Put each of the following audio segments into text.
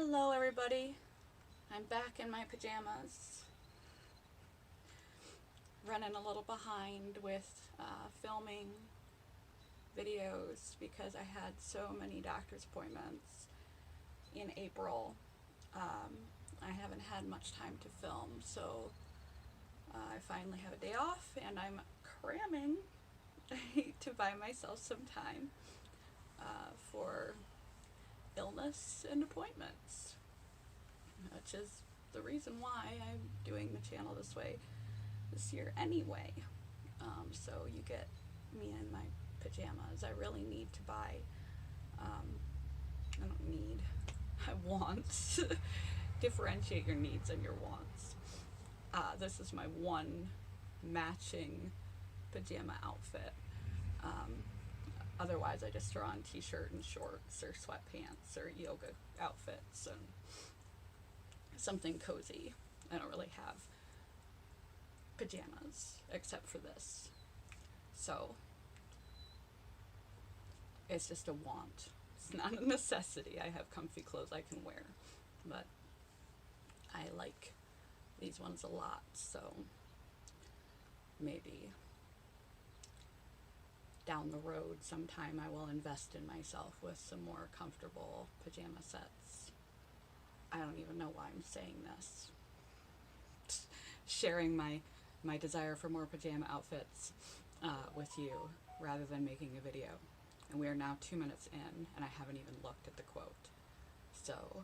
Hello everybody, I'm back in my pajamas, running a little behind with filming videos because I had so many doctor's appointments in April. I haven't had much time to film, so I finally have a day off and I'm cramming to buy myself some time for illness and appointments, which is the reason why I'm doing the channel this way this year anyway. So you get me in my pajamas. I really need to buy, I don't need, I want. Differentiate your needs and your wants. This is my one matching pajama outfit. Otherwise, I just throw on t-shirt and shorts or sweatpants or yoga outfits and something cozy. I don't really have pajamas except for this. So, it's just a want. It's not a necessity. I have comfy clothes I can wear, but I like these ones a lot, so maybe down the road sometime I will invest in myself with some more comfortable pajama sets. I don't even know why I'm saying this. Sharing my desire for more pajama outfits with you rather than making a video. And we are now 2 minutes in and I haven't even looked at the quote. So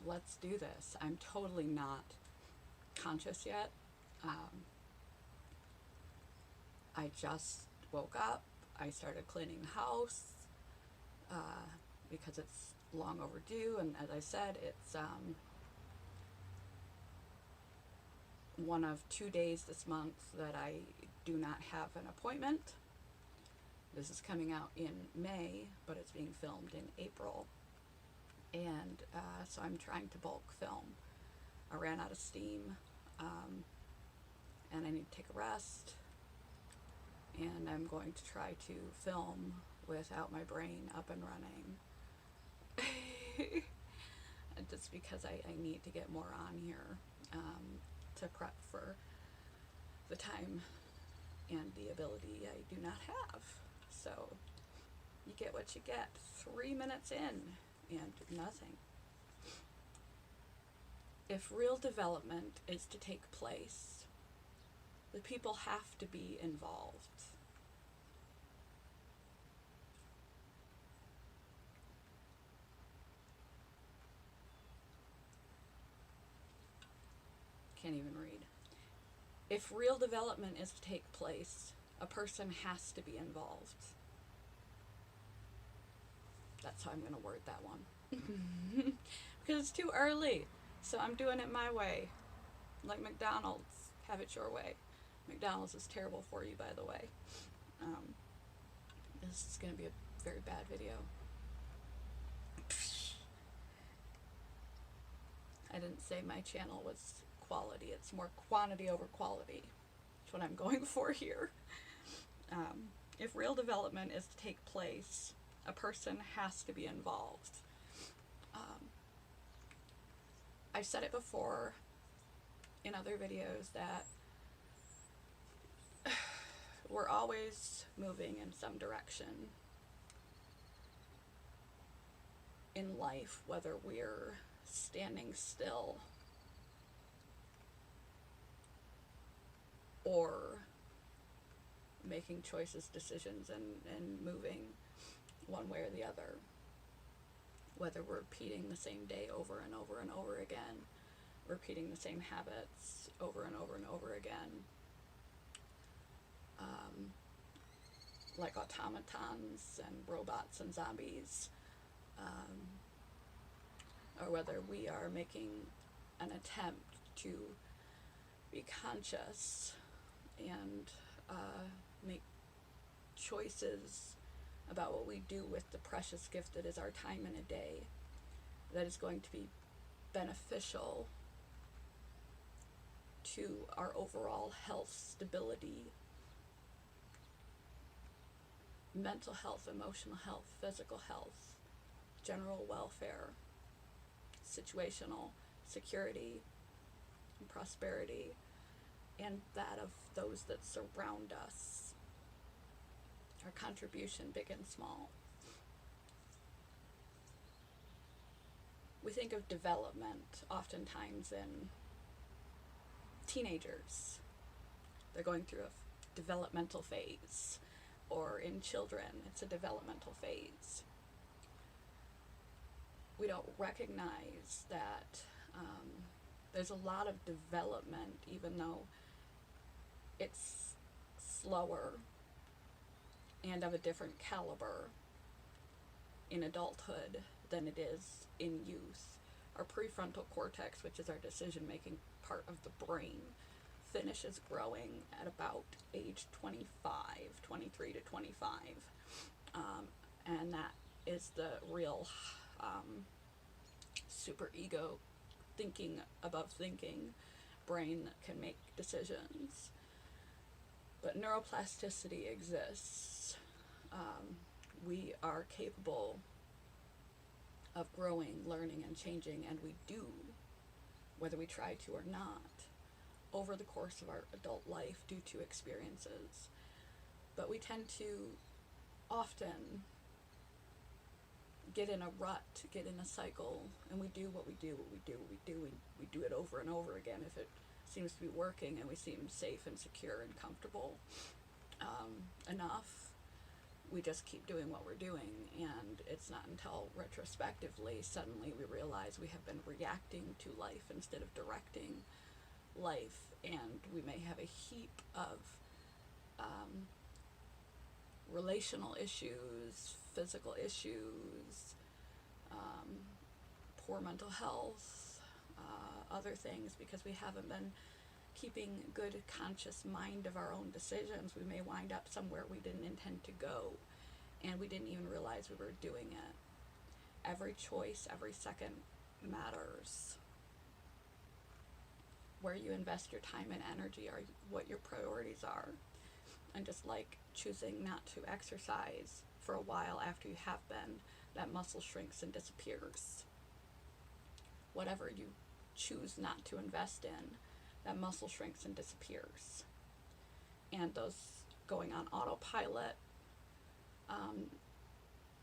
let's do this. I'm totally not conscious yet. I just woke up. I started cleaning the house because it's long overdue, and as I said, it's one of 2 days this month that I do not have an appointment. This is coming out in May, but it's being filmed in April, and so I'm trying to bulk film. I ran out of steam, and I need to take a rest. And I'm going to try to film without my brain up and running. Just because I need to get more on here to prep for the time and the ability I do not have. So you get what you get. 3 minutes in and nothing. If real development is to take place, the people have to be involved. Can't even read. If real development is to take place, a person has to be involved. That's how I'm going to word that one. Because it's too early. So I'm doing it my way. Like McDonald's. Have it your way. McDonald's is terrible for you, by the way. This is going to be a very bad video. I didn't say my channel was quality. It's more quantity over quality. That's what I'm going for here. If real development is to take place, a person has to be involved. I've said it before in other videos that we're always moving in some direction in life, whether we're standing still or making choices, decisions, and moving one way or the other. Whether we're repeating the same day over and over and over again, repeating the same habits over and over and over again, like automatons and robots and zombies, or whether we are making an attempt to be conscious and make choices about what we do with the precious gift that is our time in a day, that is going to be beneficial to our overall health, stability, mental health, emotional health, physical health, general welfare, situational security and prosperity, and that of those that surround us. Our contribution, big and small. We think of development oftentimes in teenagers. They're going through a developmental phase, or in children, it's a developmental phase. We don't recognize that there's a lot of development, even though it's slower and of a different caliber in adulthood than it is in youth. Our prefrontal cortex, which is our decision-making part of the brain, finishes growing at about age 23 to 25. And that is the real super ego, thinking above thinking brain that can make decisions. But neuroplasticity exists. We are capable of growing, learning, and changing, and we do, whether we try to or not, over the course of our adult life due to experiences. But we tend to often get in a rut, get in a cycle, and we do what we do, we do it over and over again. If it seems to be working and we seem safe and secure and comfortable enough, we just keep doing what we're doing, and it's not until retrospectively suddenly we realize we have been reacting to life instead of directing life, and we may have a heap of relational issues, physical issues, poor mental health, other things, because we haven't been keeping good conscious mind of our own decisions. We may wind up somewhere we didn't intend to go, and we didn't even realize we were doing it. Every choice, every second matters. Where you invest your time and energy are what your priorities are. And just like choosing not to exercise for a while after you have been, that muscle shrinks and disappears. Whatever you choose not to invest in, that muscle shrinks and disappears. And those going on autopilot,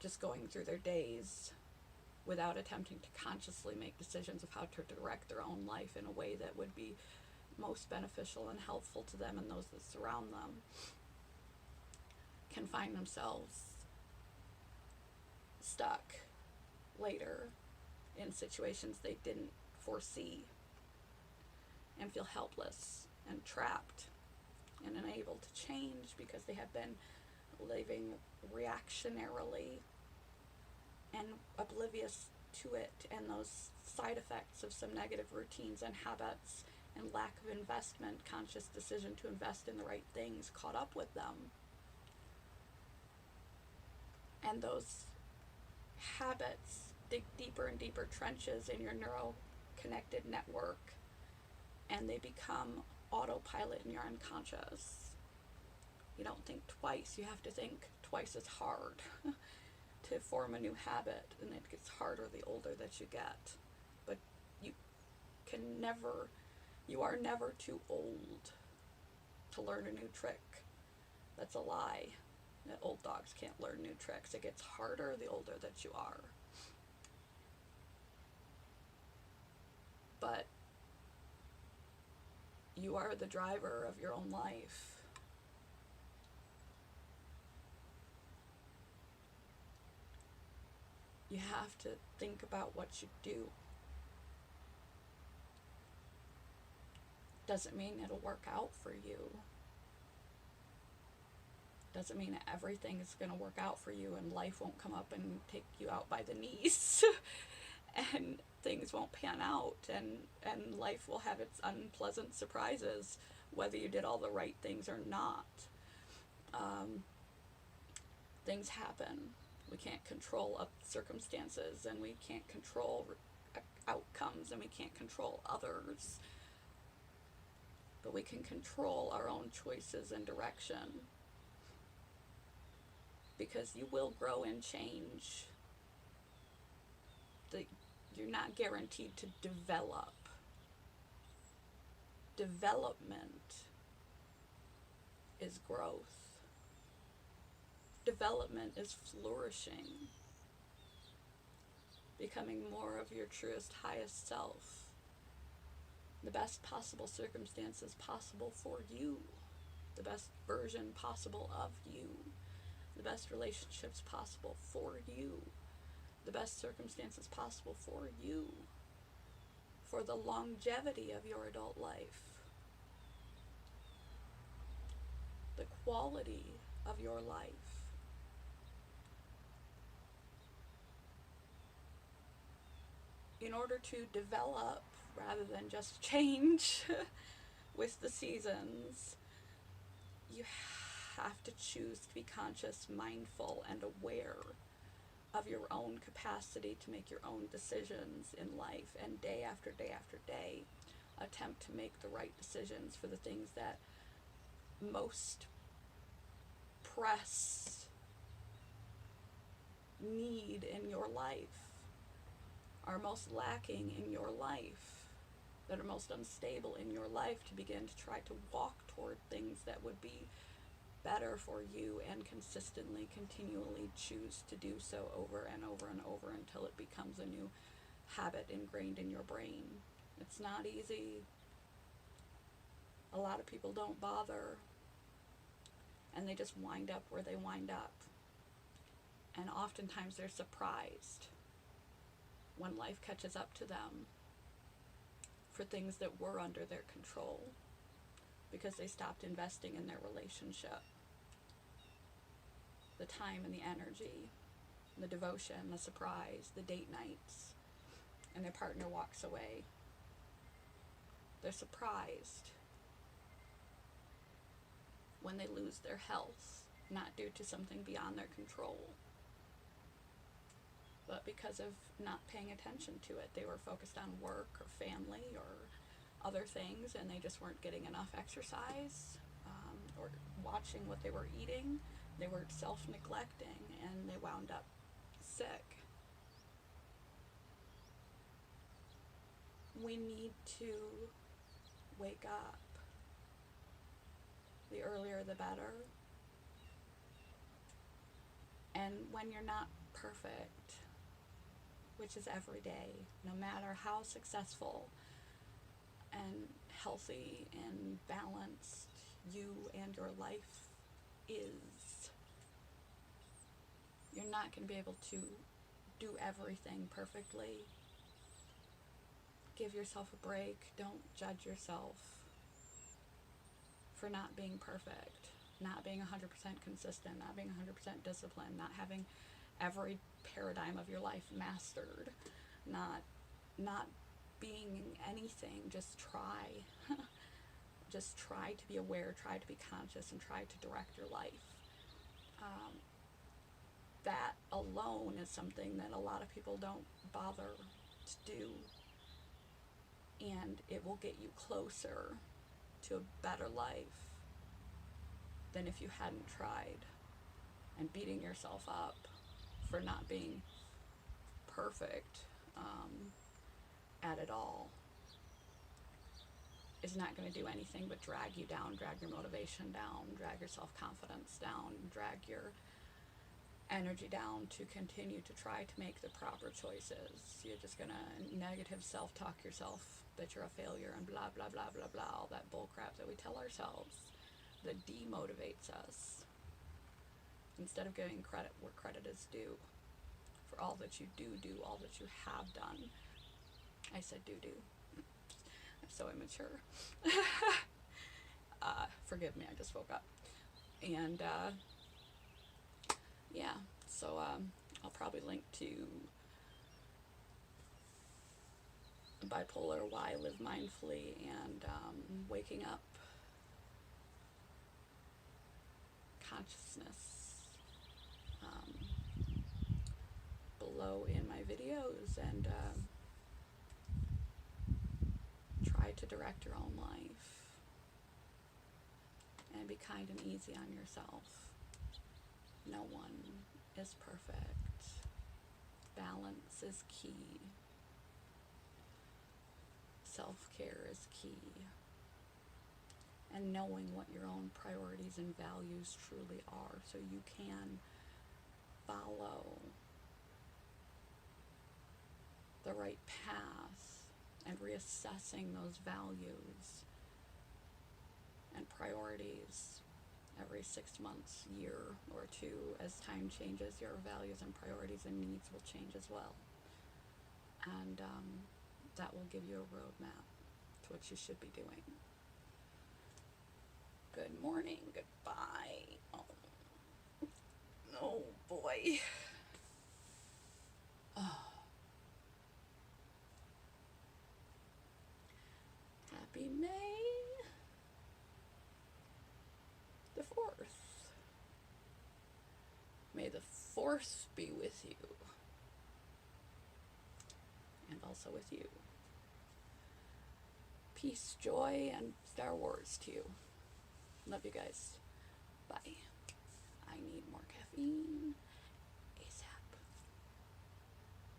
just going through their days without attempting to consciously make decisions of how to direct their own life in a way that would be most beneficial and helpful to them and those that surround them, can find themselves stuck later in situations they didn't foresee, and feel helpless and trapped and unable to change because they have been living reactionarily and oblivious to it and those side effects of some negative routines and habits and lack of investment, conscious decision to invest in the right things caught up with them. And those habits dig deeper and deeper trenches in your neuro-connected network, and they become autopilot in your unconscious. You don't think twice. You have to think twice as hard to form a new habit, and it gets harder the older that you get. But you are never too old to learn a new trick. That's a lie. That old dogs can't learn new tricks. It gets harder the older that you are. But you are the driver of your own life. You have to think about what you do. Doesn't mean it'll work out for you. Doesn't mean everything is going to work out for you and life won't come up and take you out by the knees and things won't pan out and life will have its unpleasant surprises whether you did all the right things or not. Things happen. We can't control circumstances, and we can't control outcomes, and we can't control others. But we can control our own choices and direction. Because you will grow and change. You're not guaranteed to develop. Development is growth. Development is flourishing. Becoming more of your truest, highest self. The best possible circumstances possible for you. The best version possible of you. The best relationships possible for you. The best circumstances possible for you. For the longevity of your adult life. The quality of your life. In order to develop rather than just change with the seasons, you have to choose to be conscious, mindful, and aware of your own capacity to make your own decisions in life, and day after day after day attempt to make the right decisions for the things that most press need in your life, are most lacking in your life, that are most unstable in your life, to begin to try to walk toward things that would be better for you, and consistently, continually choose to do so over and over and over until it becomes a new habit ingrained in your brain. It's not easy. A lot of people don't bother, and they just wind up where they wind up. And oftentimes they're surprised when life catches up to them for things that were under their control, because they stopped investing in their relationship. The time and the energy, the devotion, the surprise, the date nights, and their partner walks away. They're surprised when they lose their health, not due to something beyond their control, but because of not paying attention to it. They were focused on work or family or other things, and they just weren't getting enough exercise, or watching what they were eating. They were self-neglecting, and they wound up sick. We need to wake up. The earlier the better. And when you're not perfect, which is every day, no matter how successful and healthy and balanced you and your life is, you're not going to be able to do everything perfectly. Give yourself a break. Don't judge yourself for not being perfect, not being 100% consistent, not being 100% disciplined, not having every paradigm of your life mastered, not being anything. Just try. Just try to be aware, try to be conscious, and try to direct your life. That alone is something that a lot of people don't bother to do, and it will get you closer to a better life than if you hadn't tried. And beating yourself up for not being perfect at it all is not going to do anything but drag you down, drag your motivation down, drag your self-confidence down, drag your energy down to continue to try to make the proper choices. You're just going to negative self-talk yourself that you're a failure and blah, blah, blah, blah, blah, all that bull crap that we tell ourselves that demotivates us, instead of giving credit where credit is due for all that you do, all that you have done. I said do. I'm so immature. Forgive me, I just woke up. And yeah, so I'll probably link to Bipolar, Why I Live Mindfully, and Waking Up Consciousness below in my videos, and try to direct your own life and be kind and easy on yourself. No one is perfect. Balance is key. self-care is key. And knowing what your own priorities and values truly are so you can follow the right path and reassessing those values and priorities every 6 months, year or two. As time changes, your values and priorities and needs will change as well. And that will give you a roadmap to what you should be doing. Good morning, goodbye. Oh boy. Oh. Happy May the 4th. May the 4th be with you. And also with you. Peace, joy, and Star Wars to you. Love you guys. Bye. I need more caffeine.